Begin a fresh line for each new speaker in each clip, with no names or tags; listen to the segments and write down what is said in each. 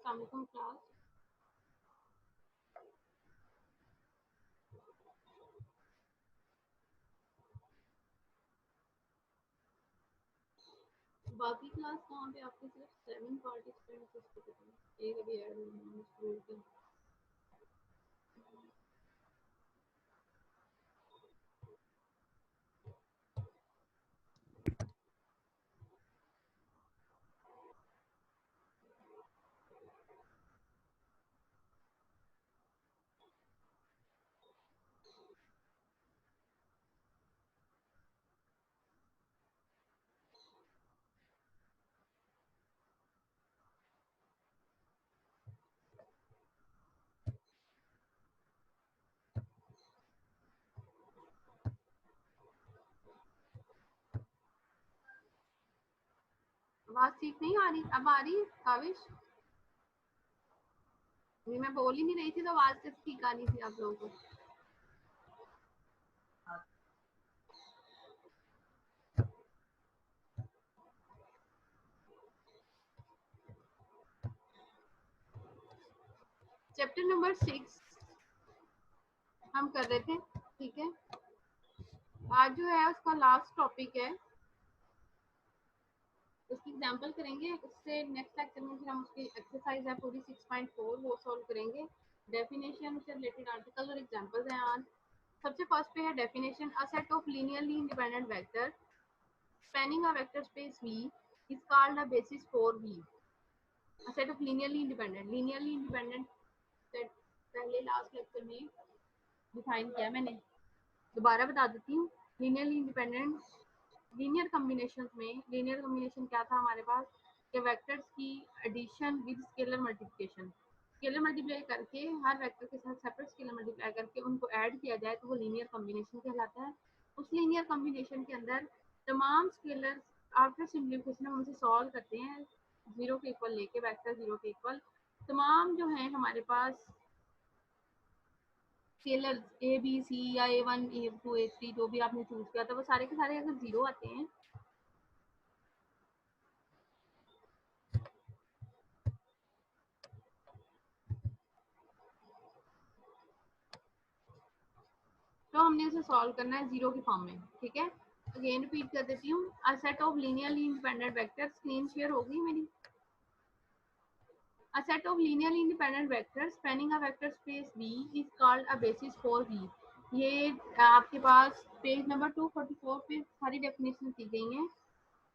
अस्सलामुअलैकुम क्लास। बाकी क्लास कहाँ पे आपके सिर्फ 7 पार्टिसिपेंट्स एक अभी ऐड हुए हैं इस ग्रुप में। आवाज ठीक नहीं आ रही? अब आ रही है काविश? मैं बोल ही नहीं रही थी तो आवाज कैसे ठीक आ रही थी आप लोगों को? चैप्टर नंबर 6 हम कर रहे थे, ठीक है। आज जो है उसका लास्ट टॉपिक है, उसकी एग्जांपल करेंगे। उससे नेक्स्ट लेक्चर में फिर हम उसकी एक्सरसाइज है पूरी 6.4 वो सॉल्व करेंगे। डेफिनेशन से रिलेटेड आर्टिकल और एग्जांपल्स हैं आज। सबसे फर्स्ट पे है definition, a set of linearly independent vector spanning a vector space V is called a basis for V. A set of linearly independent set पहले लास्ट लेक्चर में define किया मैंने, दोबारा बता देती हूँ। लीनियरली इंडिपेंडेंट लीनियर कॉम्बिनेशन क्या था हमारे पास कि वेक्टर्स की addition with scalar multiplication, scalar multiply करके हर वेक्टर के साथ सेपरेट स्केलर मल्टीप्लाई करके उनको ऐड किया जाए तो वो लीनियर कॉम्बिनेशन कहलाता है। उस लीनियर कॉम्बिनेशन के अंदर तमाम स्केलर आफ्टर सिम्प्लीफिकेशन हम उसे सॉल्व करते हैं, जीरो के इक्वल लेके वेक्टर जीरो के इक्वल तमाम जो है हमारे पास स्केलर ए बी सी या A1 A2 A3 जो भी आपने चूज किया था वो सारे के सारे अगर जीरो आते हैं तो हमने उसे सॉल्व करना है जीरो के फॉर्म में, ठीक है। अगेन रिपीट कर देती हूँ, a set of linearly independent vectors, screen share होगी मेरी। A set of linearly independent vectors spanning a vector space V is called a basis for V. ये आपके पास पेज नंबर 244 पे सारी डेफिनेशन दी गई हैं।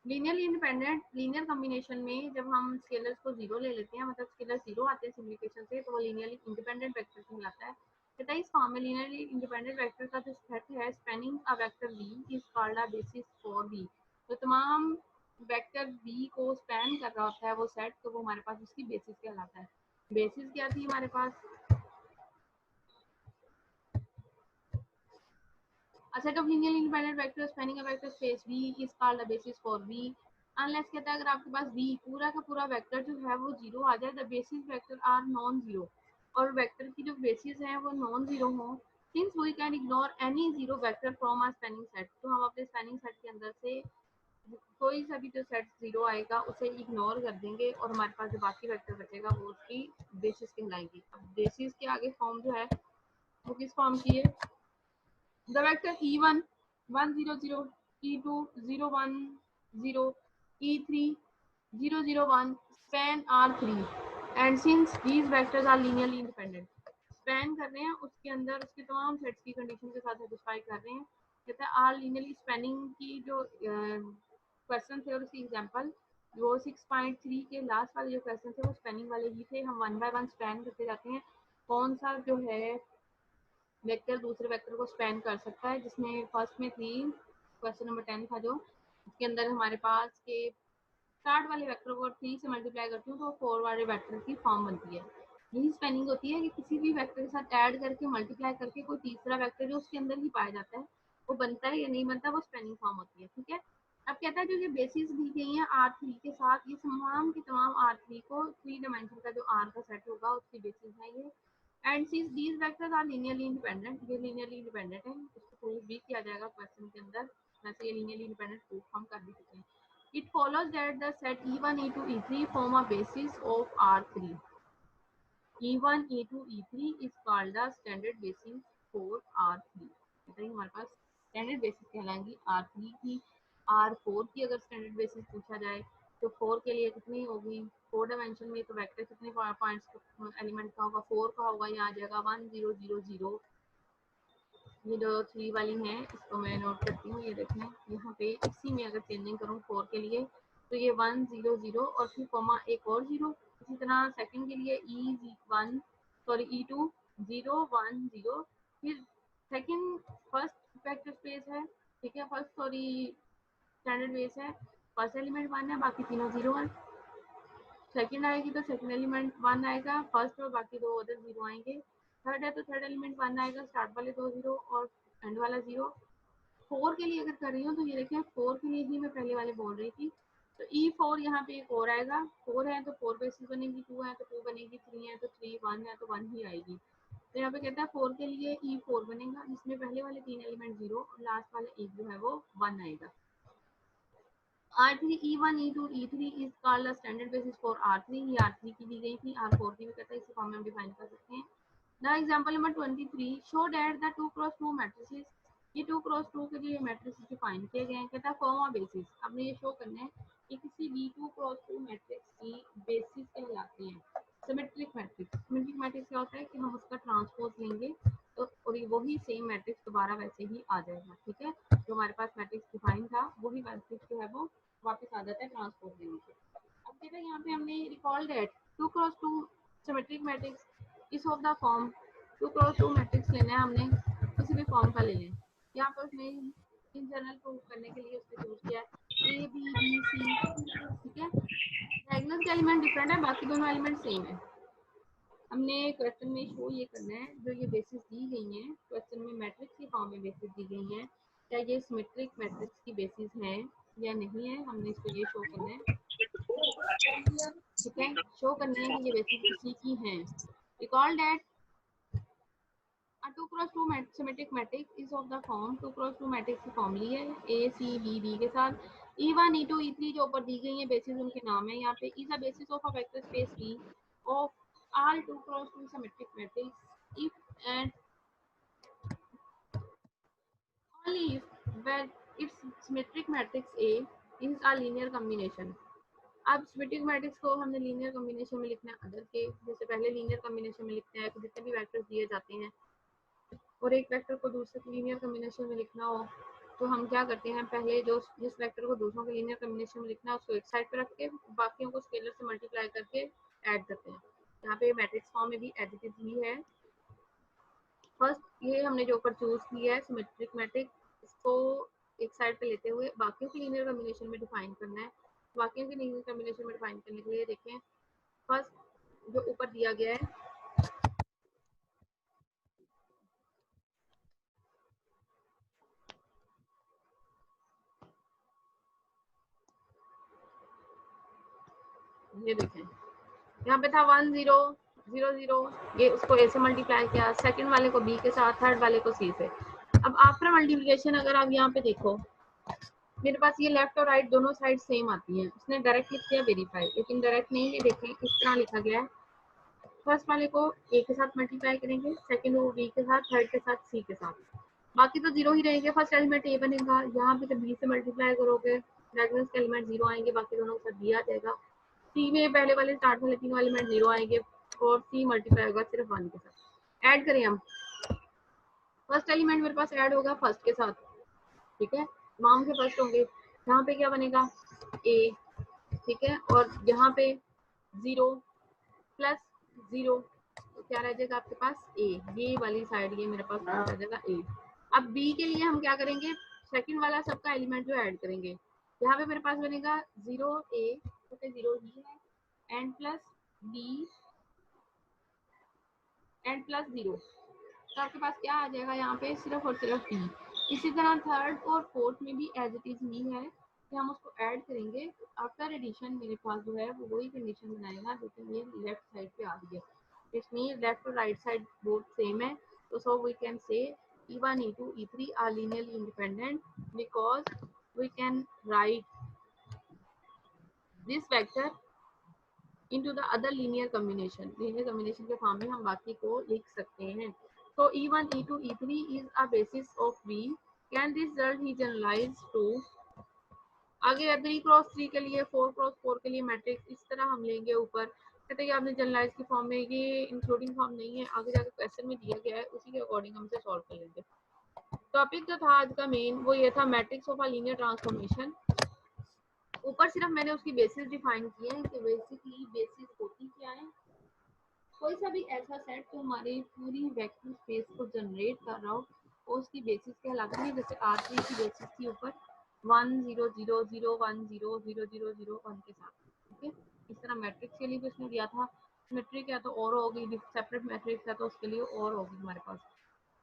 लीनियरली इंडिपेंडेंट लीनियर कॉम्बिनेशन में जब हम स्केलर्स को जीरो ले लेते हैं, मतलब स्केलर जीरो आते हैं सिम्प्लीफिकेशन से, तो वो लीनियरली इंडिपेंडेंट वेक्टर कहलाता है। कहता है इस फॉर्म में लीनियरली इंडिपेंडेंट वेक्टर का जो सेट है spanning a vector V is called a basis for V। तो तमाम वेक्टर V को स्पैन कर रहा होता है वो सेट, तो वो हमारे पास उसकी बेसिस कहलाता है। बेसिस क्या थी हमारे पास? A set of linearly independent vectors spanning a vector space V is called a basis for V. Unless कहता है अगर आपके पास V पूरा का पूरा वेक्टर जो है वो जीरो आ जाए, the basis vector are non zero, और वेक्टर की जो बेसिस है वो नॉन जीरो हो, since we can ignore any zero vector from our spanning set, तो हम अपने स्पैनिंग सेट के अंदर से कोई सा भी जो सेट जीरो आएगा उसे इग्नोर कर देंगे और हमारे पास जो बाकी वेक्टर बचेगा वो उसकी बेसिस कहलाएगी। अब बेसिस के आगे फॉर्म जो है वो किस फॉर्म की है? The vector E1 1 0 0, E2 0 1 0, E3 0 0 1 span R3, and since these vectors are linearly independent, span कर रहे हैं उसके अंदर उसके तमाम सेट्स की कंडीशन के साथ सेटिस्फाई कर रहे हैं। कहता है आर लीनियरली स्पैनिंग की जो क्वेश्चन थे और उसकी एग्जांपल वो 6.3 के लास्ट वाले जो क्वेश्चन थे वो स्पैनिंग वाले ही थे। हम वन बाय वन स्पैन करते जाते हैं कौन सा जो है वेक्टर दूसरे वेक्टर को स्पैन कर सकता है, जिसमें फर्स्ट में थी क्वेश्चन नंबर 10 था जो उसके अंदर हमारे पास के स्टार्ट वाले वेक्टर को 3 से मल्टीप्लाई करती हूँ तो 4 वाले वेक्टर की फॉर्म बनती है। यही स्पैनिंग होती है कि किसी भी वेक्टर के साथ ऐड करके मल्टीप्लाई करके कोई तीसरा वेक्टर जो उसके अंदर ही पाया जाता है वो बनता है या नहीं बनता, वो स्पैनिंग फॉर्म होती है, ठीक है। अब कहता है जो ये बेसिस दी गई है R3 के साथ, ये तमाम की तमाम R3 को 3 डायमेंशन का जो R का सेट होगा उसकी बेसिस है ये। And since these vectors are linearly independent, ये लीनियरली इंडिपेंडेंट है, इसको प्रूव भी किया जाएगा क्वेश्चन के अंदर, वैसे ये लीनियरली इंडिपेंडेंट प्रूफ हम कर भी चुके हैं। It follows that the set E1, E2, E3 form a basis of R3. E1, E2, E3 is called the standard basis for R3। बताइए हमारे पास स्टैंडर्ड बेसिस कहलाएंगी R3 की। R4 की अगर स्टैंडर्ड बेसिस पूछा जाए तो 4 के लिए कितनी होगी, 4 डायमेंशन में तो वेक्टर कितने पॉइंट्स एलिमेंट का होगा, 4 का होगा, यहाँ आ जाएगा 1 0 0 0। ये जो 3 वाली हैं इसको मैं नोट करती हूँ, ये देखें यहाँ पे इसी में अगर चेंजिंग करूँ 4 के लिए तो ये 1 0 0 और फिर कॉमा एक और 0। इसी तरह सेकंड के लिए E1 सॉरी E2 0 1 0। फिर सेकंड फर्स्ट वेक्टर स्पेस है, ठीक है, फर्स्ट सॉरी स्टैंडर्ड बेस है, फर्स्ट एलिमेंट 1 है, बाकी तीनों 0 है। सेकंड आएगी तो सेकंड एलिमेंट 1 आएगा, फर्स्ट और बाकी दो अदर 0 आएंगे। थर्ड है तो थर्ड एलिमेंट 1 आएगा, स्टार्ट वाले दो 0 और एंड वाला 0। 4 के लिए अगर कर रही हूँ तो ये देखें 4 के लिए ही मैं पहले वाले बोल रही थी, तो E4 यहाँ पे एक और आएगा, 4 है तो 4 बेसिस बनेगी, 2 है तो 2 बनेगी, 3 है तो 3, 1 है तो 1 ही आएगी। तो यहाँ पे कहता है 4 के लिए E4 बनेगा जिसमें पहले वाले 3 एलिमेंट 0 और लास्ट वाला एक जो है वो 1 आएगा। R3 E1 E2 E3 is called the standard basis for R3। ये R3 की दी गई थी, R4 की भी कहता है, इसी फॉर्म में हम डिफाइन कर सकते हैं। Now example number 23 show that the 2 cross 2 matrices, ये 2 cross 2 के लिए मैट्रिक्स डिफाइन किए गए हैं। कहता है फॉर्म ऑफ बेसिस, आपने ये शो करना है कि किसी भी 2 cross 2 मैट्रिक्स की बेसिस कहलाते हैं सिमेट्रिक मैट्रिक्स। सिमेट्रिक मैट्रिक्स क्या होता है कि हम उसका ट्रांसपोज लेंगे तो और वही सेम मैट्रिक्स दोबारा वैसे ही आ जाएगा, ठीक है, जो हमारे पास मैट्रिक्स डिफाइन था वही मैट्रिक्स जो है वो वापस आ जाता है ट्रांसपोज लेने से। अब कहते हैं यहाँ पे हमने recall that 2 cross 2 symmetric matrix is of the form 2 cross 2 matrix लेना है हमने, किसी भी फॉर्म का ले लें। यहाँ पर उसने इन जनरल प्रूव करने के लिए उसने यूज किया ए बी बी सी, ठीक है, डायगोनल का एलिमेंट डिफरेंट है, बाकी दोनों एलिमेंट सेम है। हमने क्वेश्चन में शो ये करना है जो ये बेसिस दी गई हैं क्वेश्चन में मैट्रिक्स की फॉर्म में बेसिस दी गई हैं, क्या ये सिमेट्रिक मैट्रिक्स की बेसिस हैं या नहीं है, हमने इसको ये शो करना है, ठीक है, शो करनी है कि ये बेसिस इसी की हैं। Recall that A 2 cross 2 symmetric matrix is of the form 2 cross 2 matrix की फॉर्म ली है A C B D के साथ। E1 E2 E3 जो ऊपर दी गई है बेसिस उनके नाम है यहाँ पे, is a basis of a vector space V of all 2 cross 2 symmetric matrix if and only if where its symmetric matrix A is a linear combination। अब सिमेट्रिक मैट्रिक्स को हमने लीनियर कॉम्बिनेशन में लिखना है अदर के, जैसे पहले linear combination में लिखते हैं तो जितने भी वेक्टर्स दिए जाते हैं और एक वेक्टर को दूसरे लीनियर कॉम्बिनेशन में लिखना हो तो हम क्या करते हैं, पहले जो जिस वेक्टर को दूसरों के लीनियर कॉम्बिनेशन में लिखना है उसको एक साइड पे रख के बाकियों को स्केलर से मल्टीप्लाई करके ऐड करते हैं। यहाँ पे मैट्रिक्स फॉर्म में भी एज इट इज ही है। फर्स्ट ये हमने जो ऊपर चूज किया है सिमेट्रिक मैट्रिक्स, इसको एक साइड पे लेते हुए बाकियों के लीनियर कॉम्बिनेशन में डिफाइन करना है। बाकियों के लीनियर कॉम्बिनेशन में डिफाइन करने के लिए देखें फर्स्ट जो ऊपर दिया गया है ये देखें, यहाँ पे था 1 0 0 0, ये उसको ए से मल्टीप्लाई किया, सेकंड वाले को बी के साथ, थर्ड वाले को सी से। अब आफ्टर मल्टीप्लिकेशन अगर आप यहाँ पे देखो मेरे पास ये लेफ्ट और राइट दोनों साइड सेम आती हैं, उसने डायरेक्ट लिख दिया वेरीफाई, लेकिन डायरेक्ट नहीं, ये देखें इस तरह लिखा गया है। फर्स्ट वाले को ए के साथ मल्टीप्लाई करेंगे, सेकंड को बी के साथ, थर्ड के साथ सी के साथ, बाकी तो जीरो ही रहेंगे। फर्स्ट एलिमेंट ए बनेगा, यहाँ पे जब बी से मल्टीप्लाई करोगे डायगोनल के एलिमेंट जीरो आएंगे, बाकी दोनों के साथ बी आ जाएगा। सी में पहले वाले स्टार्ट वाले तीनों एलिमेंट जीरो आएंगे और सी मल्टीप्लाई होगा सिर्फ 1 के साथ। ऐड करें हम, फर्स्ट एलिमेंट मेरे पास ऐड होगा फर्स्ट के साथ, ठीक है, तमाम के फर्स्ट होंगे, यहाँ पे क्या बनेगा ए, ठीक है, और यहाँ पे 0 प्लस 0 तो क्या रह जाएगा आपके पास ए, ये वाली साइड ये मेरे पास रह जाएगा ए। अब बी के लिए हम क्या करेंगे, सेकंड वाला सबका एलिमेंट जो ऐड करेंगे, यहाँ पे मेरे पास बनेगा 0 ए तो 0 ही है, n plus B n plus 0, तो आपके पास क्या आ जाएगा यहाँ पे सिर्फ और सिर्फ बी। इसी तरह थर्ड और फोर्थ में भी एज इट इज ही है कि हम उसको ऐड करेंगे, आफ्टर एडिशन मेरे पास जो है वो वही कंडीशन बनाएगा जो कि ये लेफ्ट साइड पे आ रही है, इसमें लेफ्ट और राइट साइड बोथ सेम है। तो so we can say E1 E2 E3 are linearly independent because we can write this vector into the other linear combination के फॉर्म में हम बाकी को लिख सकते हैं. So E1, E2, E3 is a basis of V. Can this result be generalized to आगे 3x3 के लिए 4x4 के लिए मैट्रिक्स इस तरह हम लेंगे ऊपर कहते हैं आपने जनरलाइज की फॉर्म में, ये इंक्लूडिंग फॉर्म नहीं है, आगे जाकर क्वेश्चन में दिया गया है उसी के अकॉर्डिंग हम इसे सॉल्व कर लेंगे. टॉपिक जो था आज का मेन वो ये था matrix of a linear transformation. ऊपर सिर्फ मैंने उसकी बेसिस डिफाइन किए हैं कि बेसिकली बेसिस होती क्या है. कोई सा भी ऐसा सेट जो हमारी पूरी वेक्टर स्पेस को जनरेट कर रहा हो वो उसकी बेसिस कहलाती है. जैसे R3 की बेसिस थी ऊपर 1 0 0 0 1 0 0 0 0 1 के साथ. ठीक है, इस तरह मैट्रिक्स के लिए भी उसने दिया था. सिमेट्रिक है तो और होगी, सेपरेट मैट्रिक्स है तो उसके लिए और होगी हमारे पास.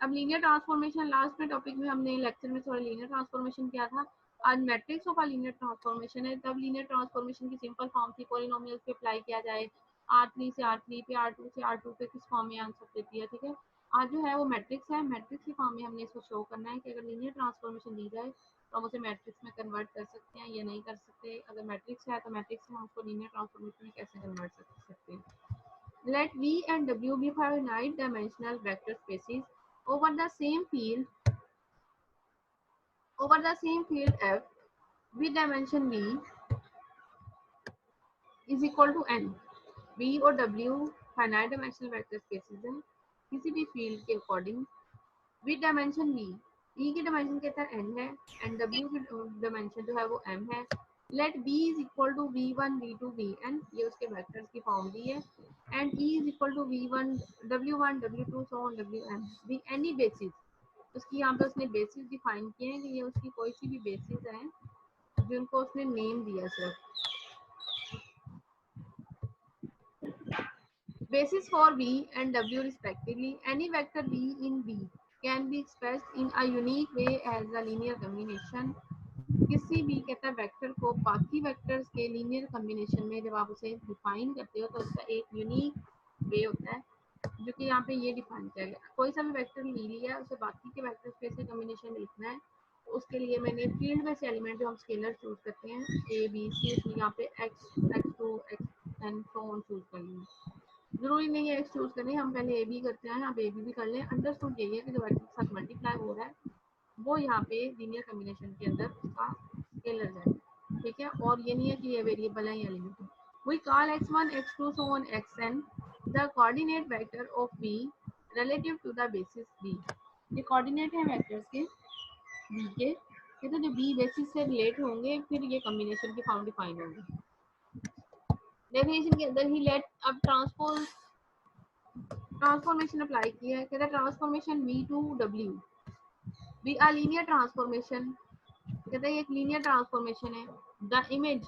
अब लीनियर ट्रांसफॉर्मेशन लास्ट में टॉपिक में हमने लेक्चर में थोड़ा लीनियर ट्रांसफॉर्मेशन किया था. आज matrix of a linear transformation है. तब लीनियर ट्रांसफॉर्मेशन की सिंपल फॉर्म थी पॉलिनोमियल्स पे अप्लाई किया जाए, R3 से R3 पे, R2 से R2 पे किस फॉर्म में आंसर देती है. ठीक है, आज जो है वो मैट्रिक्स है. मैट्रिक्स की फॉर्म में हमने इसको शो करना है कि अगर लीनियर ट्रांसफॉर्मेशन दी जाए तो हम उसे मैट्रिक्स में कन्वर्ट कर सकते हैं या नहीं कर सकते. अगर मैट्रिक्स है तो मैट्रिक्स से हम उसको लीनियर ट्रांसफॉर्मेशन में कैसे कन्वर्ट कर सकते हैं. Let V and W be finite dimensional vector spaces over the same field F with dimension V is equal to n. V और W finite dimensional vector spaces हैं किसी भी फील्ड के according with dimension V. E की dimension कहता है n है and W की डायमेंशन जो है वो m है. Let B is equal to V1 V2 Vn, ये उसके वेक्टर्स की फॉर्म दी है. And E is equal to V1 W1 W2 so on Wm भी एनी बेसिस. उसकी यहाँ पे उसने बेसिस डिफाइन किए हैं कि ये उसकी कोई सी भी बेसिस है जिनको उसने नेम दिया सिर्फ. Basis for V and W respectively, any vector V in V can be expressed in a unique way as a linear combination. किसी भी कहता है वेक्टर को बाकी वेक्टर्स के लीनियर कॉम्बिनेशन में जब आप उसे डिफाइन करते हो तो उसका एक यूनिक वे होता है जो कि यहाँ पे ये डिफाइन किया गया. कोई सा भी वेक्टर ले लिया उसे बाकी के वेक्टर स्पेस के कॉम्बिनेशन में लिखना है. उसके लिए मैंने फील्ड में से एलिमेंट जो हम स्केलर चूज करते हैं A B C, उसमें यहाँ पे x x2 xn so on choose कर लेंगे. जरूरी नहीं है एक्स चूज करने, हम पहले ए बी करते हैं, आप ए बी भी कर लें. अंडरस्टूड यही है कि जो वेक्टर के साथ मल्टीप्लाई हो रहा है वो यहाँ पे लीनियर कॉम्बिनेशन के अंदर उसका स्केलर है. ठीक है, और ये नहीं है कि ये वेरिएबल है या लिमिट है. We call x1 x2 so on xn the coordinate vector of v relative to the basis v. ये कोऑर्डिनेट है वेक्टर्स के v के, तो जो v बेसिस से रिलेट होंगे फिर ये कॉम्बिनेशन की फॉर्म डिफाइन होंगे. डेफिनेशन के अंदर ही लेट अब ट्रांसफॉर्मेशन अप्लाई किया है. कहता है transformation V to W be a linear transformation. कहता है एक लीनियर ट्रांसफॉर्मेशन है. The image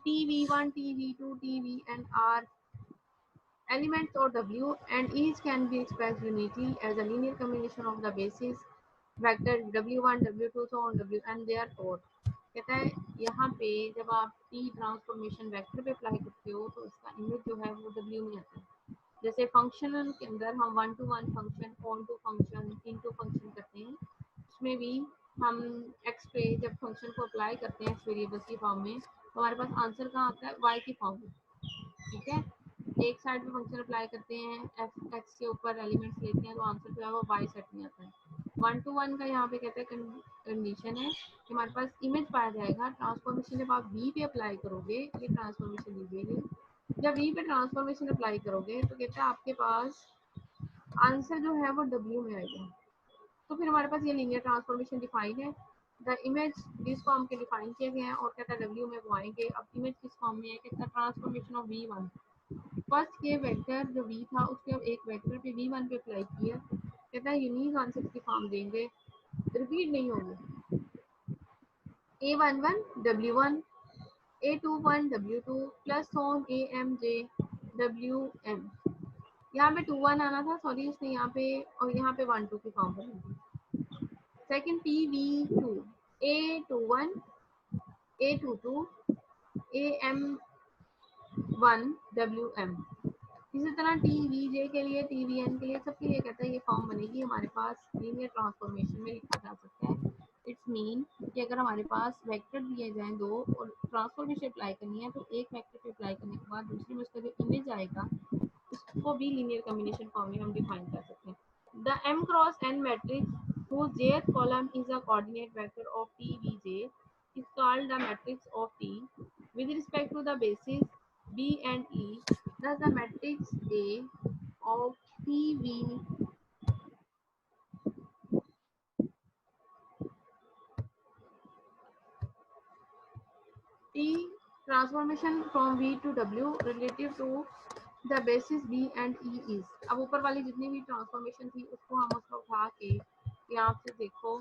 TV1 TV2 TVn are elements of W and each can be expressed uniquely as a linear combination of the basis vector W1 W2 so on Wn therefore. कहता है यहाँ पे जब आप T transformation vector पे apply करते हो तो इसका इमेज जो है वो W में आता है. जैसे फंक्शन के अंदर हम 1 to 1 function, onto function, into function करते हैं, उसमें भी हम एक्स पे जब फंक्शन को अप्लाई करते हैं वेरिएबल्स की फॉर्म में तो हमारे पास आंसर कहाँ आता है वाई की फॉर्म में. ठीक है, एक साइड पे फंक्शन अप्लाई करते हैं, एफ एक्स के ऊपर एलिमेंट्स लेते हैं तो आंसर जो है वो वाई सेट में आता है. 1 to 1 का यहाँ पे कहते हैं कंडीशन है कि हमारे पास इमेज पाया जाएगा. ट्रांसफॉर्मेशन जब आप वी पे अप्लाई करोगे, ये ट्रांसफॉर्मेशन लीजिए, जब वी पे ट्रांसफॉर्मेशन अप्लाई करोगे तो कहता है आपके पास आंसर जो है वो W में आएगा. तो फिर हमारे पास ये लीनियर ट्रांसफॉर्मेशन डिफाइन है. द इमेज जिस फॉर्म के डिफाइन किए गए हैं और कहता है W में वो आएंगे. अब इमेज किस फॉर्म में है, कहता है ट्रांसफॉर्मेशन ऑफ V1. फर्स्ट के वेक्टर जो V था उसके अब एक वेक्टर पे V1 पे अप्लाई किया. कहता है यूनिक आंसर की फॉर्म देंगे, रिपीट नहीं होंगे. A11 W1 A21 W2 plus on AMJ WM. यहाँ पे 2 1 आना था, सॉरी इसने यहाँ पे, और यहाँ पे 1 2 की फॉर्म बनेगी. Second PV2 A21 A22 AM1 WM. इसी तरह TVJ के लिए, TVN के लिए, सबके लिए कहता है ये फॉर्म बनेगी. हमारे पास लीनियर ट्रांसफॉर्मेशन में लिखा जा सकता है इट्स मीन कि अगर हमारे पास वेक्टर दिए जाएं दो और ट्रांसफॉर्मेशन अप्लाई करनी है तो एक वेक्टर पे अप्लाई करने के बाद दूसरे में उसका जो इमेज आएगा उसको भी लीनियर कॉम्बिनेशन फॉर्म में हम डिफाइन कर सकते हैं। The m cross n matrix whose jth column is a coordinate vector of t vj is called the matrix of T with respect to the basis B and E. Thus the matrix A of T V T transformation from V to W relative to the basis B and E is। अब ऊपर वाली जितनी भी transformation थी उसको हम उसको उठा के यहाँ से देखो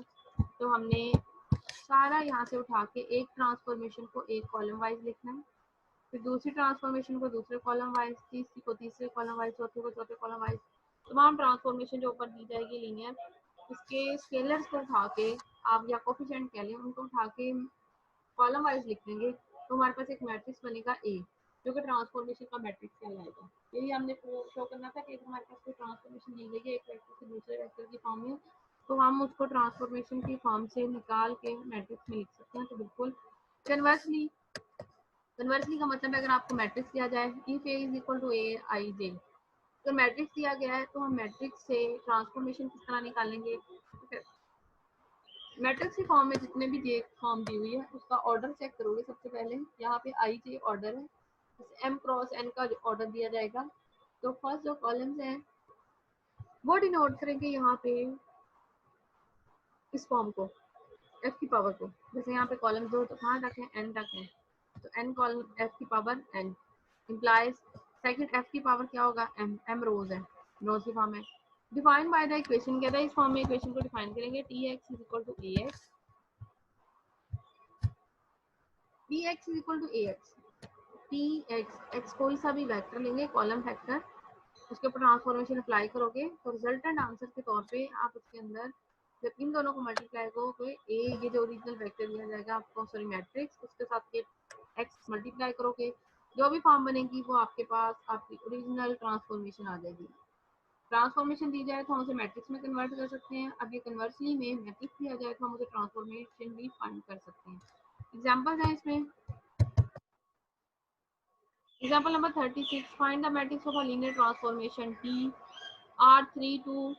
तो हमने सारा यहाँ से उठा के एक ट्रांसफॉर्मेशन को एक कॉलम वाइज लिखना है, फिर दूसरी ट्रांसफॉर्मेशन को दूसरे कॉलम वाइज, तीसरी को तीसरे कॉलम वाइज, चौथे को चौथे कॉलम वाइज, तमाम ट्रांसफॉर्मेशन जो ऊपर दी जाएगी लीनियर उसके स्केलर्स को उठा के आप या कोफिशिएंट कह लें उनको उठा के कॉलम वाइज लिख देंगे तो हमारे पास एक मैट्रिक्स बनेगा ए जो कि ट्रांसफॉर्मेशन का मैट्रिक्स कहलाएगा। यही हमने शो करना था कि अगर हमारे पास कोई ट्रांसफॉर्मेशन दी गई है एक वेक्टर से दूसरे वेक्टर की फॉर्म में तो हम उसको ट्रांसफॉर्मेशन की फॉर्म से निकाल के मैट्रिक्स में लिख सकते हैं। तो बिल्कुल कन्वर्सली का मतलब है अगर आपको मैट्रिक्स दिया जाए if A is equal to A I J, तो मैट्रिक्स दिया गया है तो हम मैट्रिक्स से ट्रांसफॉर्मेशन किस तरह निकालेंगे। मैट्रिक्स की फॉर्म में जितने भी जे फॉर्म दी हुई है उसका ऑर्डर चेक करोगे। सबसे पहले यहाँ पे आई जे ऑर्डर है, एम क्रॉस एन का ऑर्डर दिया जाएगा। तो फर्स्ट जो कॉलम्स हैं वो डिनोट करेंगे यहाँ पे इस फॉर्म को एफ की पावर को। जैसे यहाँ पे कॉलम दो तो कहाँ तक है एन तक है, तो एन कॉलम एफ की power n implies second f की पावर क्या होगा एम, एम रोज है, रोज की फॉर्म है। डिफाइन बाय द इक्वेशन कहता है इस फॉर्म में इक्वेशन को डिफाइन करेंगे T x is equal to a x, T x is equal to a x, T x x कोई सा भी वेक्टर लेंगे कॉलम वेक्टर उसके ऊपर ट्रांसफॉर्मेशन अप्लाई करोगे तो रिजल्टेंट आंसर के तौर पे आप उसके अंदर जब इन दोनों को मल्टीप्लाई करोगे ए ये जो ओरिजिनल वेक्टर दिया जाएगा आपको सॉरी मैट्रिक्स उसके साथ ये एक्स मल्टीप्लाई करोगे जो भी फॉर्म बनेगी वो आपके पास आपकी ओरिजिनल ट्रांसफॉर्मेशन आ जाएगी। ट्रांसफॉर्मेशन दी जाए तो हम उसे मैट्रिक्स में कन्वर्ट कर सकते हैं। अब ये कन्वर्सली में मैट्रिक्स दिया जाए तो हम उसे ट्रांसफॉर्मेशन भी फाइंड कर सकते हैं। एग्जाम्पल है इसमें example number 36 find the matrix of a linear transformation T R3 to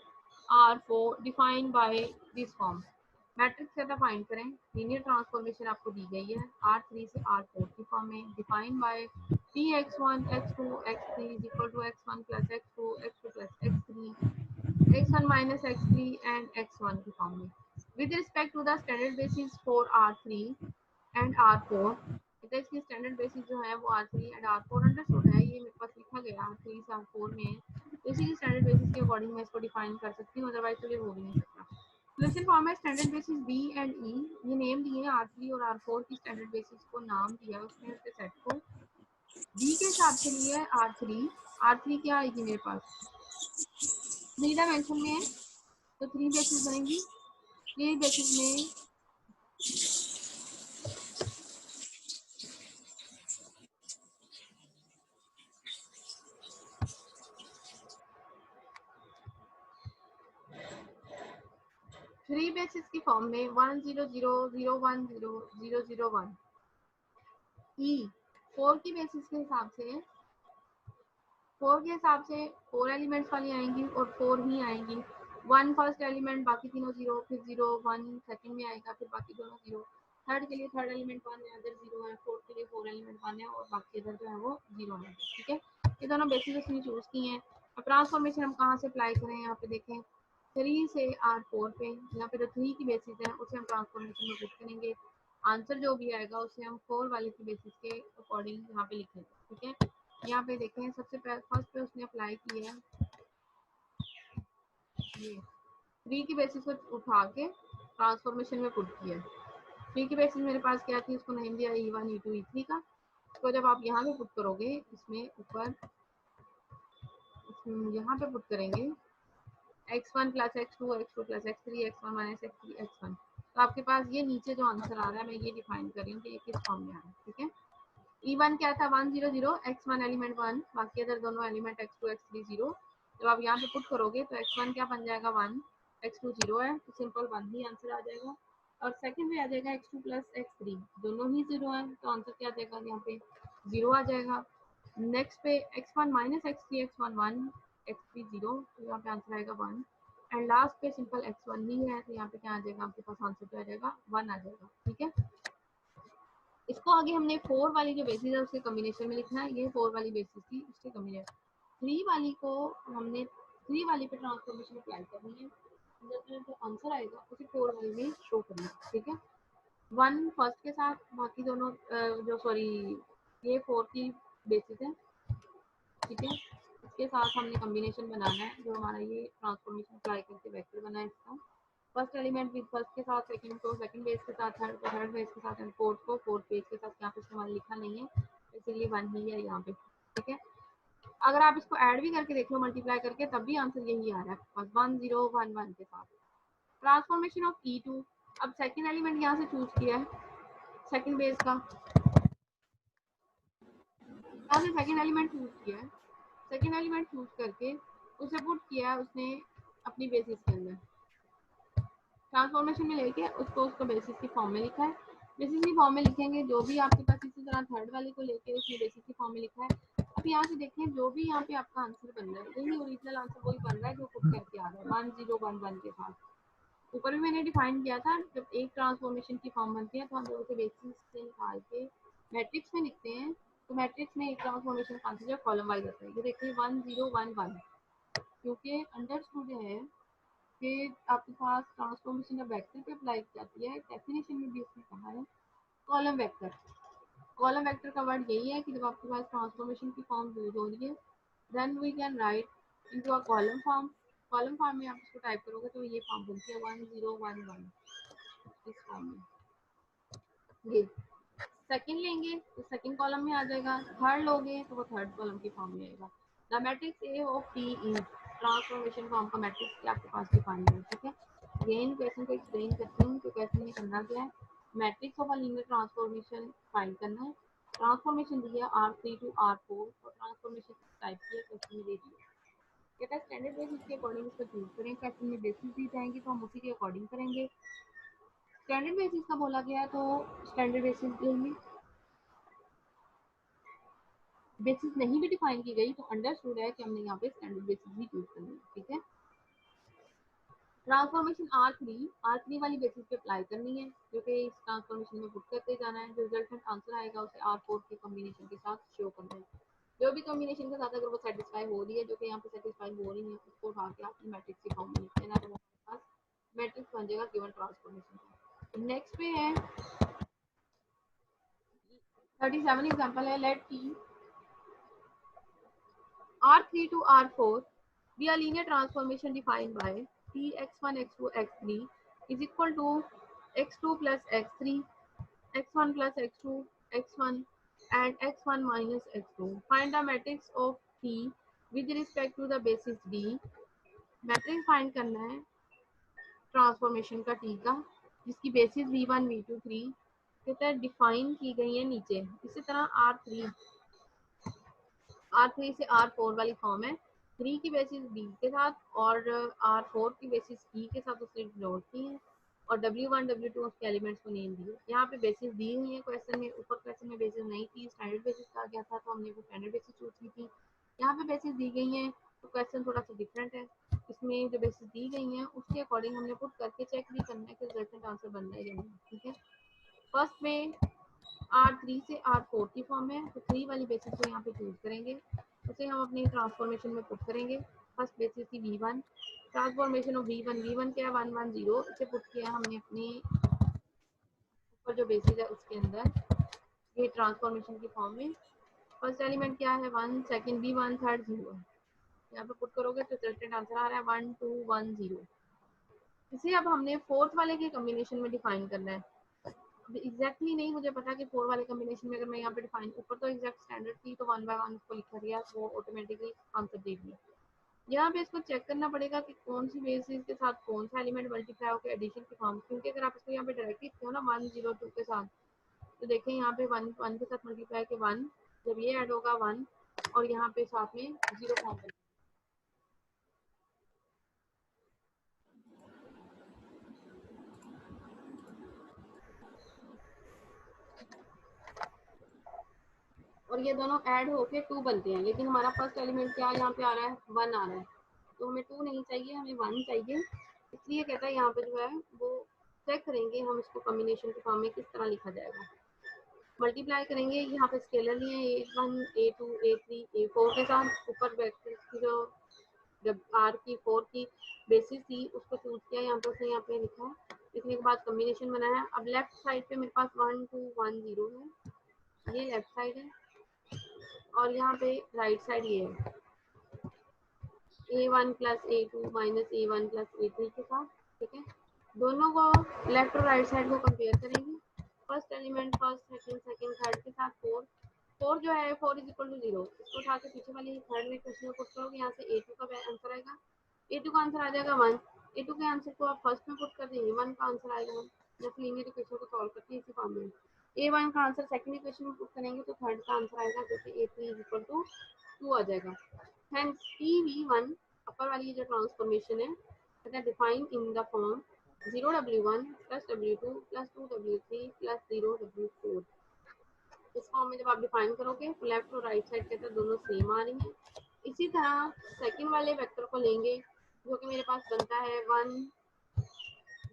R4 defined by this form। Matrix कैसे फाइंड करें, लीनियर ट्रांसफॉर्मेशन आपको दी गई है R3 से R4 की फॉर्म में define by T x1 x2 x3 is equal to x1 plus x2 x2 plus x3 x1 minus x3 and x1 की form में with respect to the standard basis for R3 and R4। इसकी standard basis जो है वो R3 and R4 understood है, ये मेरे पास लिखा गया R3 से R4 में है तो इसी की स्टैंडर्ड बेसिस के अकॉर्डिंग मैं इसको डिफाइन कर सकती हूँ, अदरवाइज तो ये हो भी नहीं सकता। सिलेक्शन फॉर्म है standard basis B and E, ये नेम दिए हैं R3 और R4 की स्टैंडर्ड बेसिस को नाम दिया उसने उसके सेट को B के हिसाब से लिए है R3। R3 क्या आएगी मेरे पास 3 डायमेंशन में है तो 3 बेसिस बनेंगी, 3 बेसिस में 3 बेसिस की फॉर्म में 1 0 0 0 1 0 0 0 1 ई 4 की बेसिस के हिसाब से 4 एलिमेंट्स वाली आएंगी और 4 ही आएंगी। 1 फर्स्ट एलिमेंट बाकी तीनों 0 फिर 0 1 सेकंड में आएगा फिर बाकी दोनों 0। थर्ड के लिए थर्ड एलिमेंट 1 है अदर 0 है, फोर्थ के लिए 4 एलिमेंट 1 है और बाकी अदर जो है वो 0 है। ठीक है, ये दोनों बेसिस उसने चूज की हैं। अब ट्रांसफॉर्मेशन हम कहाँ से अप्लाई करें, यहाँ पे देखें 3 से R4 पे, यहाँ पे जो 3 की बेसिस है उसे हम ट्रांसफॉर्मेशन में पुट करेंगे, आंसर जो भी आएगा उसे हम 4 वाले की बेसिस के अकॉर्डिंग यहाँ पे लिखेंगे। ठीक है, यहाँ पे देखें सबसे फर्स्ट पे उसने अप्लाई किया है ये 3 की बेसिस को उठा के ट्रांसफॉर्मेशन में पुट किया है। 3 की बेसिस मेरे पास क्या थी उसको नेम दिया E1 E2 E3 का, तो जब आप यहाँ पे पुट करोगे इसमें ऊपर यहाँ पे पुट करेंगे x1 plus x2 x2 plus x3 x1 minus x3 x1, तो आपके पास ये नीचे जो आंसर आ रहा है मैं ये डिफाइन कर रही हूँ कि ये किस फॉर्म में आ रहा है। ठीक है, E1 क्या था 1 0 0 x1 एलिमेंट 1 बाकी अदर दोनों एलिमेंट x2 x3 0। जब आप यहाँ पे पुट करोगे तो x1 क्या बन जाएगा 1 x2 0 है तो सिंपल 1 ही आंसर आ जाएगा। और सेकंड में आ जाएगा x2 प्लस x3, दोनों ही जीरो है तो आंसर क्या आ जाएगा यहाँ पे जीरो आ जाएगा। नेक्स्ट पे x1 minus x3, x1 1, x3 0, तो यहाँ पे आंसर आएगा 1। एंड लास्ट पे सिंपल x1 ही है तो यहाँ पे क्या आ जाएगा आपके पास आंसर क्या आ जाएगा 1 आ जाएगा। ठीक है, इसको आगे हमने 4 वाली जो बेसिस है उसके कॉम्बिनेशन में लिखना है। ये 4 वाली बेसिस थी उसके कॉम्बिनेशन, 3 वाली को हमने 3 वाली पे ट्रांसफॉर्मेशन अप्लाई करनी है, जो आंसर आएगा उसे 4 वाली में शो करना है। ठीक है, 1 फर्स्ट के साथ, बाकी दोनों जो सॉरी ये 4 की बेसिस है। ठीक है, इसके साथ हमने कॉम्बिनेशन बनाना है जो हमारा ये ट्रांसफॉर्मेशन अप्लाई करके वेक्टर बना है इसका। फर्स्ट एलिमेंट विद फर्स्ट के साथ, सेकंड को सेकंड बेस के साथ, थर्ड को थर्ड बेस के साथ, एंड फोर्थ को फोर्थ बेस के साथ। यहाँ पे इस्तेमाल लिखा नहीं है इसीलिए 1 ही है यहाँ पे। ठीक है, अगर आप इसको ऐड भी करके देख लो मल्टीप्लाई करके तब भी आंसर यही आ रहा है 1 0 1 1 के साथ। ट्रांसफॉर्मेशन ऑफ E2, अब सेकंड एलिमेंट यहाँ से चूज किया है सेकंड बेस का, यहाँ से सेकंड एलिमेंट चूज किया है, सेकंड एलिमेंट चूज करके उसे पुट किया है उसने अपनी बेसिस के अंदर, ट्रांसफॉर्मेशन में लेके उसको उसको बेसिस की फॉर्म में लिखा है। बेसिस की फॉर्म में लिखेंगे जो भी आपके पास, इसी तरह थर्ड वाले को लेके उसने बेसिस की फॉर्म में लिखा है। अब यहाँ से देखें जो भी यहाँ पे आपका आंसर बन रहा है यही ओरिजिनल आंसर वही बन रहा है जो पुट करके आ रहा है 1 0 1 1 के साथ। ऊपर भी मैंने डिफाइन किया था जब एक ट्रांसफॉर्मेशन की फॉर्म बनती है तो हम लोग उसे बेसिस से निकाल के मैट्रिक्स में लिखते हैं, तो मैट्रिक्स में एक ट्रांसफॉर्मेशन का आंसर जो कॉलम वाइज आता है। ये देखिए 1 0 1 1, क्योंकि अंडरस्टूड है कि आपके पास ट्रांसफॉर्मेशन जब वेक्टर पे अप्लाई की जाती है, डेफिनेशन में भी इसमें कहा है कॉलम वेक्टर। कॉलम वेक्टर का वर्ड यही है कि जब आपके पास ट्रांसफॉर्मेशन की फॉर्म यूज हो रही है then we can write into a column form. Column form में आप इसको टाइप करोगे तो ये फॉर्म बनती है 1 0 1 1 इस फॉर्म में। ये सेकंड लेंगे तो सेकंड कॉलम में आ जाएगा, थर्ड लोगे तो वो थर्ड कॉलम की फॉर्म में आएगा। The matrix A of T is, transformation form का मैट्रिक्स आपके पास डिफाइन है। ठीक है, अगेन क्वेश्चन को एक्सप्लेन करती हूँ कि क्वेश्चन में करना क्या है। Matrix of a linear transformation find करना है। ट्रांसफॉर्मेशन दिया R3 to R4 और ट्रांसफॉर्मेशन टाइप किया क्वेश्चन में दे दिया। कहता है स्टैंडर्ड बेसिस के अकॉर्डिंग इसको चूज करें। क्वेश्चन में बेसिस दी जाएंगी तो हम उसी के अकॉर्डिंग करेंगे। स्टैंडर्ड बेसिस का बोला गया है तो स्टैंडर्ड बेसिस लेंगे। बेसिस नहीं भी डिफाइन की गई तो अंडरस्टूड है कि हमने यहाँ पे स्टैंडर्ड बेसिस भी चूज करनी है। ठीक है, ट्रांसफॉर्मेशन R3 वाली बेसिस पे अप्लाई करनी है जो कि इस ट्रांसफॉर्मेशन में पुट करते जाना है। जो रिजल्टेंट आंसर आएगा उसे R4 के कॉम्बिनेशन के साथ शो करना है। जो भी कॉम्बिनेशन के साथ अगर वो सेटिस्फाई हो रही है, जो कि यहाँ पे सेटिस्फाई हो रही है, उसको उठा के आपकी मैट्रिक्स की फॉर्म में लिख देना, तो हमारे पास मैट्रिक्स बन जाएगा गिवन ट्रांसफॉर्मेशन। नेक्स्ट पे है 37 एग्जांपल है। Let T R3 to R4 be a linear transformation defined by T x1 x2 x3 is equal to x2 plus x3 x1 plus x2 x1 and x1 minus x2. Find the matrix of T with respect to the basis D. Matrix find करना है transformation का T का जिसकी basis v1 v2 3 के तहत define की गई है नीचे। इसी तरह R3 से R4 वाली फॉर्म है, 3 की बेसिस B के साथ और R4 की बेसिस E के साथ उसने डिनोट की है और W1 W2 उसके एलिमेंट्स को नेम दिए। यहाँ पे बेसिस दी हुई है क्वेश्चन में, ऊपर क्वेश्चन में बेसिस नहीं थी, स्टैंडर्ड बेसिस कहा गया था तो हमने वो स्टैंडर्ड बेसिस चूज की थी। यहाँ पे बेसिस दी गई है तो क्वेश्चन थोड़ा सा डिफरेंट है। इसमें जो बेसिस दी गई है उसके अकॉर्डिंग हमने पुट करके चेक भी करना है कि रिजल्टेंट आंसर बन रहा है या नहीं। ठीक है, फर्स्ट में R3 से R4 की फॉर्म है तो 3 वाली बेसिस को यहाँ पे चूज करेंगे, उसे हम अपनी ट्रांसफॉर्मेशन में पुट करेंगे। फर्स्ट बेसिस थी V1, ट्रांसफॉर्मेशन ऑफ V1 क्या है 1 1 0, इसे पुट किया हमने अपनी ऊपर जो बेसिस है उसके अंदर ये ट्रांसफॉर्मेशन की फॉर्म में। फर्स्ट एलिमेंट क्या है 1, सेकंड V1, थर्ड 0, यहाँ पे पुट करोगे तो रिजल्टेंट आंसर आ रहा है 1 2 1 0। इसे अब हमने फोर्थ वाले के कॉम्बिनेशन में डिफाइन करना है। एग्जैक्टली नहीं मुझे पता कि 4 वाले कॉम्बिनेशन में अगर मैं यहाँ पे डिफाइन, ऊपर तो एग्जैक्ट स्टैंडर्ड थी तो 1 बाय 1 उसको लिखा गया, वो ऑटोमेटिकली आंसर दे दिया। यहाँ पे इसको चेक करना पड़ेगा कि कौन सी बेसिस के साथ कौन सा एलिमेंट मल्टीप्लाई होकर एडिशन की फॉर्म, क्योंकि अगर आप इसको यहाँ पे डायरेक्टली लिखते हो ना 1 0 2 के साथ तो देखें यहाँ पे 1 1 के साथ मल्टीप्लाई के 1, जब ये ऐड होगा 1 और यहाँ पे साथ में 0 फॉर्म बनेगा। और ये दोनों ऐड होके 2 बनते हैं, लेकिन हमारा फर्स्ट एलिमेंट क्या यहाँ पे आ रहा है, 1 आ रहा है, तो हमें 2 नहीं चाहिए, हमें 1 चाहिए। इसलिए कहता है यहाँ पे जो है वो चेक करेंगे हम इसको कॉम्बिनेशन के फॉर्म में किस तरह लिखा जाएगा। मल्टीप्लाई करेंगे, यहाँ पे स्केलर लिए A1 A2 A3 A4 के साथ, ऊपर वेक्टर्स की जो जब आर की 4 की बेसिस थी उसको चूज किया, यहाँ पे उसने यहाँ पे लिखा है, लिखने के बाद कॉम्बिनेशन बनाया। अब लेफ्ट साइड पे मेरे पास 1 2 1 0 है, ये लेफ्ट साइड है, और यहाँ पे राइट साइड ये है A1 plus A2 minus A1 plus A3 के साथ। ठीक है, दोनों को लेफ्ट और राइट साइड को कंपेयर करेंगे। First element first second second third के साथ 4 4 जो है 4 इज इक्वल टू 0, इसको उठा के पीछे वाले थर्ड में क्वेश्चन में पुट करोगे, यहाँ से A2 का आंसर आएगा, A2 का आंसर आ जाएगा 1। A2 के आंसर को आप फर्स्ट में पुट कर देंगे, 1 का आंसर आएगा 1। जैसे लीनियर इक्वेशन को सॉल्व करते हैं इसी फॉर्म में, A1 का आंसर सेकंड इक्वेशन में पुट करेंगे तो थर्ड का आंसर आएगा, जैसे A3 इज इक्वल टू 2 आ जाएगा। Hence PV1 अपर वाली जो ट्रांसफॉर्मेशन है that are defined in the form 0W1 plus W2 plus 2W3 plus 0W4। इस फॉर्म में जब आप डिफाइन करोगे तो लेफ्ट और राइट साइड के अंदर दोनों सेम आ रही हैं। इसी तरह सेकंड वाले वेक्टर को लेंगे जो कि मेरे पास बनता है 1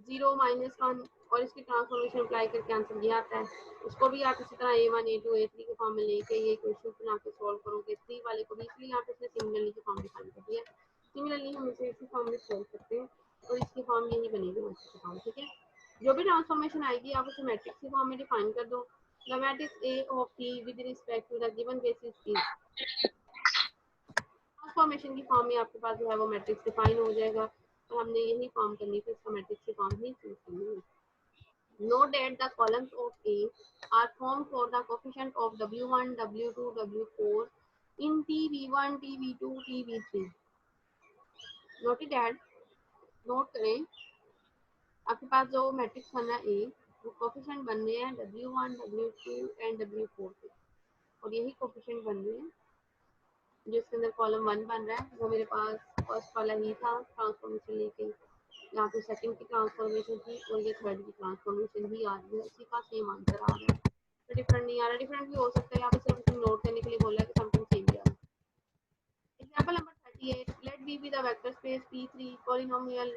0 माइनस 1, और इसकी ट्रांसफॉर्मेशन अप्लाई करके आंसर ये आता है। उसको भी आप इसी तरह A1 A2 A3 के फॉर्म में लेके ये क्वेश्चन बना के सॉल्व करोगे। 3 वाले को भी इसलिए यहाँ पे इसने सिमिलरली की फॉर्म डिफाइन कर दिया। सिमिलरली हम इसे इसी फॉर्म में सॉल्व करते हैं और इसकी फॉर्म यही बनेगी मैट्रिक्स की फॉर्म। ठीक है, जो भी ट्रांसफॉर्मेशन आएगी आप उसे मैट्रिक्स की फॉर्म में डिफाइन कर दो। The matrix A of T with respect to the given basis is, transformation की फॉर्म में आपके पास जो है वो मैट्रिक्स डिफाइन हो जाएगा, और हमने यही फॉर्म करनी थी, इसका मैट्रिक्स की फॉर्म ही चूज करनी है। Note that the columns of A are formed for the coefficient of W1, W2, W4 in TV1, TV2, TV3. Note that, note करें आपके पास जो मैट्रिक्स बना है A, वो कोफिशिएंट बन रहे हैं W1, W2 एंड W4 के, और यही कोफिशिएंट बन रहे हैं जो इसके अंदर कॉलम 1 बन रहा है वो मेरे पास फर्स्ट वाला ही था ट्रांसफॉर्मेशन लेके, यहाँ पे सेकंड की ट्रांसफॉर्मेशन थी और ये थर्ड की ट्रांसफॉर्मेशन ही आ रही है, उसी का सेम आंसर आ रहा है, तो डिफरेंट नहीं आ रहा। डिफरेंट भी हो सकता है, यहाँ पे सिर्फ नोट करने के लिए बोला है कि समथिंग सेम भी आ रहा है। Example number 38, let B be the vector space P3 polynomial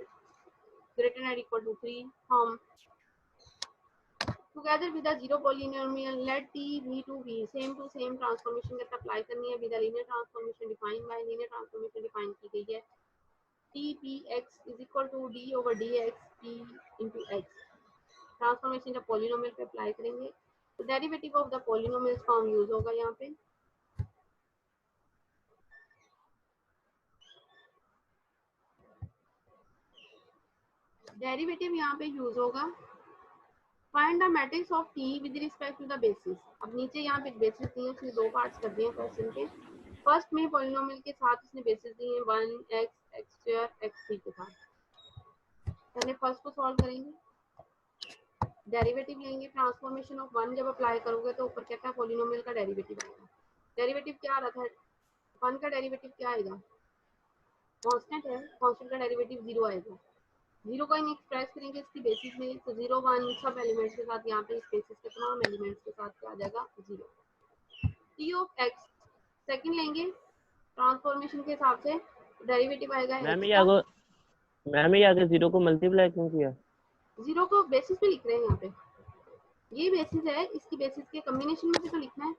greater than or equal to 3 from together with a zero polynomial let T V to V same to same transformation के apply करनी है with linear transformation define by linear transformation define की गई है TPX is equal to D over DX P into X। Transformation जब polynomial पे apply करेंगे तो derivative of the polynomials form use होगा। यहाँ पे डेरिवेटिव यहाँ पे यूज होगा। Find the matrix of T with respect to the basis. अब नीचे यहाँ पे बेसिस दी है, उसने दो पार्ट्स कर दिए हैं क्वेश्चन के। फर्स्ट में पॉलिनोमियल के साथ उसने बेसिस दी है 1 x x स्क्वायर x3 के साथ। पहले फर्स्ट को सॉल्व करेंगे, डेरिवेटिव लेंगे, ट्रांसफॉर्मेशन ऑफ 1 जब अप्लाई करोगे तो ऊपर कहता है पॉलिनोमियल का डेरिवेटिव आएगा। डेरिवेटिव क्या आ रहा था, 1 का डेरिवेटिव क्या आएगा, कांस्टेंट है, कांस्टेंट का डेरिवेटिव 0 आएगा। 0 को हम एक्सप्रेस करेंगे इसकी बेसिस में, तो 0 1 सब एलिमेंट्स के साथ यहाँ पे इस बेसिस के तमाम एलिमेंट्स के साथ क्या आ जाएगा 0। टी ऑफ एक्स सेकंड लेंगे ट्रांसफॉर्मेशन के हिसाब से, डेरिवेटिव आएगा
मैम
एक्स
ये
का।
आगे मैम ये आगे 0 को मल्टीप्लाई क्यों किया?
0 को बेसिस पे लिख रहे हैं, यहाँ पे ये बेसिस है, इसकी बेसिस के कॉम्बिनेशन में भी तो लिखना है।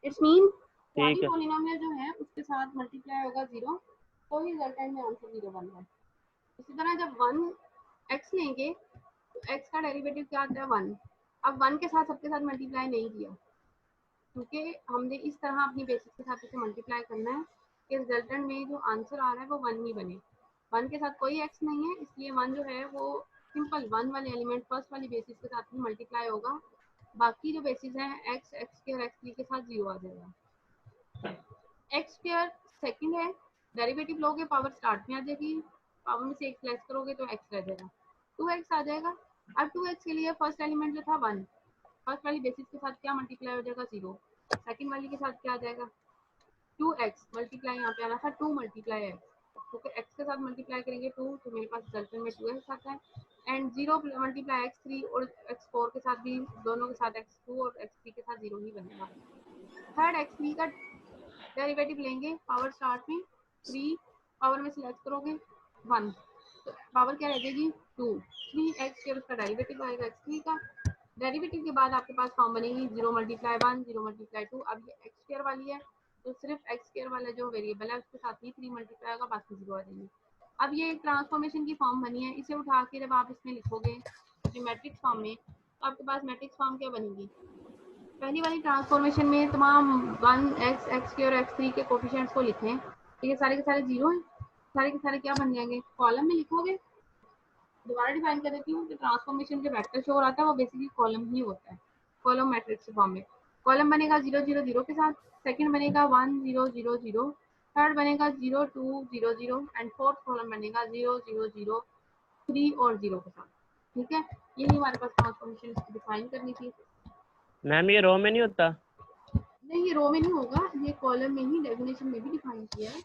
इट्स मीन सारी
ठीक है।
पॉलिनोमियल जो है उसके साथ मल्टीप्लाई होगा 0, तो ही रिजल्टेंट में आंसर 0 बन रहा है। इसी तरह जब 1 x लेंगे तो x का डेरिवेटिव क्या आता है 1। अब 1 के साथ सबके साथ मल्टीप्लाई नहीं किया, क्योंकि हमने इस तरह अपनी बेसिस के साथ इसे मल्टीप्लाई करना है कि रिजल्टेंट में जो आंसर आ रहा है वो 1 ही बने। 1 के साथ कोई x नहीं है, इसलिए 1 जो है वो सिंपल 1 वाले एलिमेंट फर्स्ट वाली बेसिस के साथ ही मल्टीप्लाई होगा। बाकी जो बेसिस है x x स्क्वायर x3 के साथ 0 आ जाएगा। एक्स स्क्वायर सेकंड है, डेरिवेटिव लोगे पावर स्टार्ट में आ जाएगी, पावर में से एक लेस करोगे तो एक्स रह जाएगा, 2x आ जाएगा। अब 2x के लिए फर्स्ट एलिमेंट जो था 1, फर्स्ट वाली बेसिस के साथ क्या मल्टीप्लाई हो जाएगा 0, सेकंड वाली के साथ क्या आ जाएगा 2x मल्टीप्लाई, यहाँ पे आना था 2 मल्टीप्लाई x, क्योंकि x के साथ मल्टीप्लाई करेंगे 2 तो मेरे पास रिजल्टेंट में 2x आता है, एंड 0 मल्टीप्लाई x3 और x4 के साथ भी, दोनों के साथ x2 और x3 के साथ 0 ही बनेगा। थर्ड x3 का डेरिवेटिव लेंगे, पावर स्टार्ट में 3, पावर में सिलेक्ट करोगे 1, तो पावर क्या रह जाएगी 2, 3x के उसका डेरिवेटिव आएगा x3 का। डेरिवेटिव के बाद आपके पास फॉर्म बनेगी 0 मल्टीप्लाई 1, 0 मल्टीप्लाई 2। अब ये एक्स स्क्वायर वाली है तो सिर्फ एक्स स्क्वायर वाला जो वेरिएबल है उसके साथ ही 3 मल्टीप्लाई होगा, बाकी 0 आ जाएंगे। अब ये एक ट्रांसफॉर्मेशन की फॉर्म बनी है, इसे उठा के जब आप इसमें लिखोगे मैट्रिक्स फॉर्म में, तो आपके पास मैट्रिक्स फॉर्म क्या बनेगी। पहली वाली ट्रांसफॉर्मेशन में तमाम 1x, x2 और x3 के कोफिशिएंट्स को लिखें, तो ये सारे के सारे 0 हैं, सारे के सारे क्या बन जाएंगे, कॉलम में लिखोगे। दोबारा डिफाइन कर देती हूँ कि ट्रांसफॉर्मेशन जो वेक्टर शो हो रहा था वो बेसिकली कॉलम ही होता है, कॉलम मैट्रिक्स फॉर्म में। कॉलम बनेगा 0 0 0 के साथ, सेकंड बनेगा 1 0 0 0, थर्ड बनेगा 0 2 0 0 एंड फोर्थ कॉलम बनेगा 0 0 0 3 और 0 के साथ। ठीक है, यही हमारे पास ट्रांसफॉर्मेशन इसकी डिफाइन करनी थी।
मैम ये रो में नहीं होता?
नहीं, ये रो में नहीं होगा, ये कॉलम में ही डेफिनेशन में भी डिफाइन किया है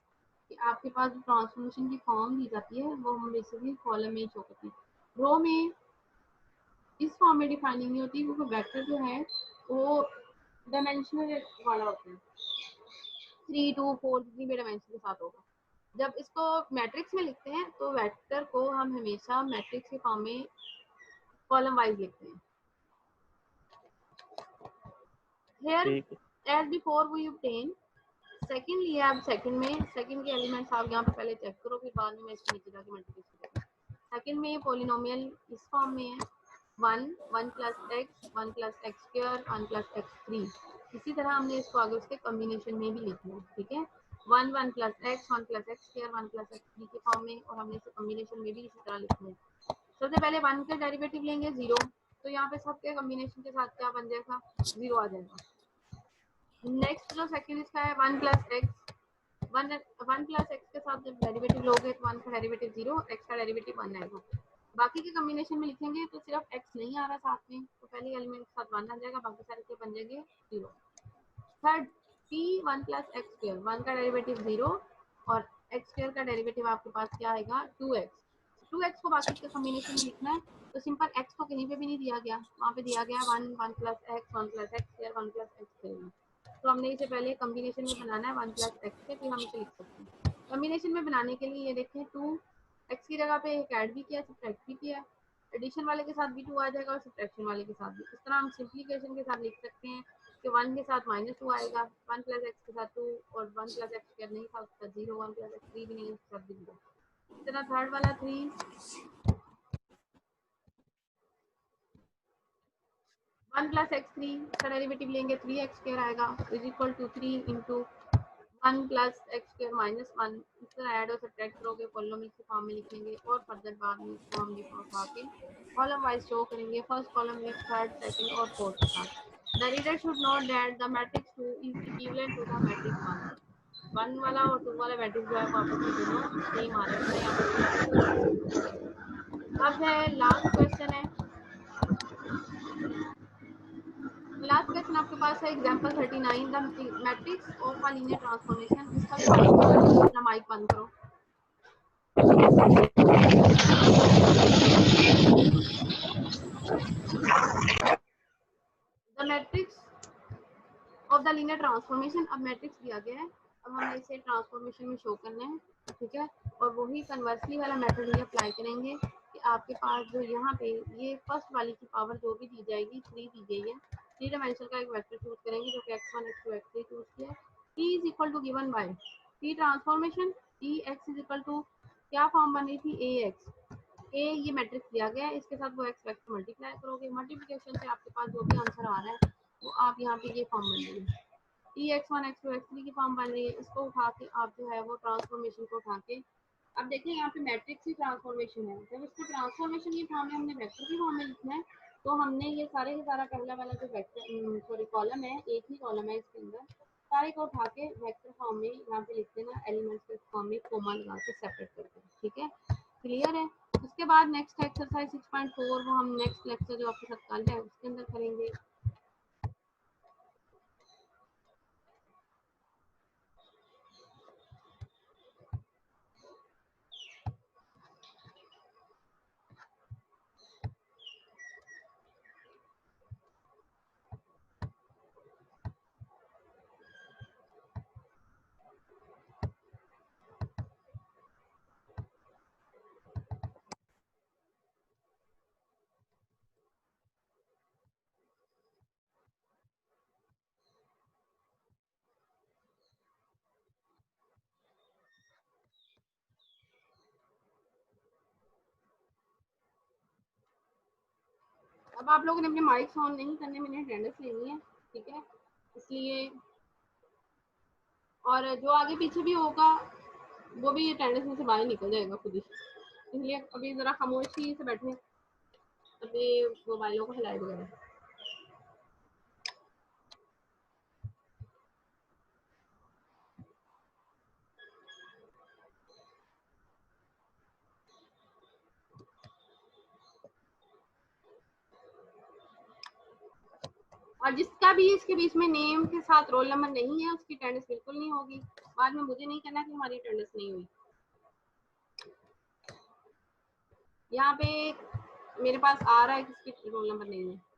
कि आपके पास जो ट्रांसफॉर्मेशन की फॉर्म दी जाती है वो हम बेसिकली कॉलम में ही शो करते हैं। रो में इस फॉर्म में डिफाइनिंग नहीं होती क्योंकि वेक्टर जो है वो डायमेंशनल वाला होता है, 3 2 4 जितनी भी डायमेंशन के साथ होगा। जब इसको मैट्रिक्स में लिखते हैं तो वेक्टर को हम हमेशा मैट्रिक्स के फॉर्म में कॉलम वाइज लिखते हैं। Here,
ठीक है।
as before we obtain, second लिया, अब सेकंड में सेकंड के एलिमेंट्स आप यहाँ पे पहले चेक करो, फिर बाद में मैं इसके नीचे जाके मल्टीप्लिकेशन करूँगा। सेकंड में पॉलिनोमियल इस फॉर्म में है 1 1 plus x 1 plus x square 1 plus x 3। इसी तरह हमने इसको आगे उसके कॉम्बिनेशन में भी लिखना है। ठीक है, 1 1 plus x 1 plus x square 1 plus x 3 के फॉर्म में, और हमने इसे कॉम्बिनेशन में भी इसी तरह लिखना है। सबसे पहले 1 का डेरिवेटिव लेंगे 0, तो यहाँ पे सबके कॉम्बिनेशन के साथ क्या बन जाएगा, 0 आ जाएगा। नेक्स्ट जो सेकंड इसका है 1 प्लस एक्स, 1 प्लस एक्स के साथ जब डेरिवेटिव लोगे तो 1 का डेरिवेटिव 0, एक्स का डेरिवेटिव 1 आएगा। बाकी के कॉम्बिनेशन में लिखेंगे तो सिर्फ एक्स नहीं आ रहा साथ में, तो पहले एलिमेंट के साथ 1 आ जाएगा, बाकी सारे के बन जाएंगे 0। Third p 1 plus x square, 1 का डेरिवेटिव 0 और एक्स स्क्वायर का डेरिवेटिव आपके पास क्या आएगा 2x। 2x को बाकी के कॉम्बिनेशन में लिखना है, तो सिंपल x को कहीं पे भी नहीं दिया गया, वहाँ पे दिया गया 1 1 plus x 1 plus x square 1 plus x square. तो हमने इसे पहले कॉम्बिनेशन में बनाना है 1 प्लस एक्स से, फिर हम इसे लिख सकते हैं। कॉम्बिनेशन में बनाने के लिए ये देखें 2 एक्स की जगह पे एक ऐड भी किया, सब्ट्रैक्ट भी किया, एडिशन वाले के साथ भी 2 आ जाएगा और सब्ट्रैक्शन वाले के साथ भी। इस तरह हम सिंप्लीकेशन के साथ लिख सकते हैं कि 1 के साथ -2 आएगा, 1 प्लस एक्स के साथ 2 और 1 प्लस एक्स स्क्वायर नहीं था उसके साथ 0, 1 प्लस एक्स 3 भी नहीं उसके साथ भी 0। इस तरह थर्ड वाला 3 1 प्लस एक्स 3 का डेरिवेटिव लेंगे 3x स्क्वायर आएगा is equal to 3 into 1 plus x square minus 1। इस तरह ऐड और सब्ट्रैक्ट करोगे, पॉलिनोमियल के फॉर्म में लिखेंगे और फर्दर बाद में इसको हम उठा के कॉलम वाइज शो करेंगे, फर्स्ट कॉलम में थर्ड सेकंड और फोर्थ के साथ। The reader should note that the matrix 2 is equivalent to the matrix 1। 1 वाला और 2 वाला मैट्रिक्स जो है वो आपस में दोनों सेम आ रहे हैं, यहाँ पे कोई डिफरेंस नहीं है। अब है लास्ट क्वेश्चन है, लास्ट क्वेश्चन आपके पास है example 39, the matrix of a linear transformation. इसका भी सॉल्व करना है, अपना माइक बंद करो। The matrix of the linear transformation, अब मैट्रिक्स दिया गया है, अब हमने इसे ट्रांसफॉर्मेशन में शो करना है। ठीक है, और वही कन्वर्सली वाला मेथड ही अप्लाई करेंगे कि आपके पास जो यहाँ पे ये फर्स्ट वाली की पावर जो भी दी जाएगी 3 दी गई है, 3 डायमेंशन का एक वेक्टर चूज करेंगे जो कि x1 x2 x3 चूज किया है। t is equal to given by t transformation, t x is equal to क्या फॉर्म बन रही थी ax, a ये मैट्रिक्स दिया गया है, इसके साथ वो x वेक्टर मल्टीप्लाई करोगे, मल्टीप्लिकेशन से आपके पास जो भी आंसर आ रहा है वो आप यहाँ पे ये फॉर्म बन रही है, टी x1 x2 x3 की फॉर्म बन रही है। इसको उठा के आप जो है वो ट्रांसफॉर्मेशन को उठा के, अब देखिए यहाँ पे मैट्रिक्स की ट्रांसफॉर्मेशन है, जब इसको ट्रांसफॉर्मेशन की फॉर्म में हमने वेक्टर की फॉर्म में लिखना है, तो हमने ये सारे के सारा पहला वाला जो वेक्टर सॉरी कॉलम है, एक ही कॉलम है इसके अंदर, सारे को उठा के वेक्टर फॉर्म में यहाँ पे लिख देना, एलिमेंट्स के फॉर्म में कोमा लगा के सेपरेट करके। ठीक है, क्लियर है। उसके बाद नेक्स्ट एक्सरसाइज 6.4 वो हम नेक्स्ट लेक्चर जो आपके साथ कल है उसके अंदर करेंगे। अब आप लोगों ने अपने माइक्स ऑन नहीं करने, मैंने अटेंडेंस लेनी है, ठीक है, इसलिए और जो आगे पीछे भी होगा वो भी अटेंडेंस में से बाहर निकल जाएगा खुद ही, इसलिए अभी ज़रा खामोशी से बैठे, अपने मोबाइलों को हिलाए बगैर। और जिसका भी इसके बीच में नेम के साथ रोल नंबर नहीं है उसकी अटेंडेंस बिल्कुल नहीं होगी। बाद में मुझे नहीं कहना कि हमारी अटेंडेंस नहीं हुई। यहाँ पे मेरे पास आ रहा है किसकी रोल नंबर नहीं है।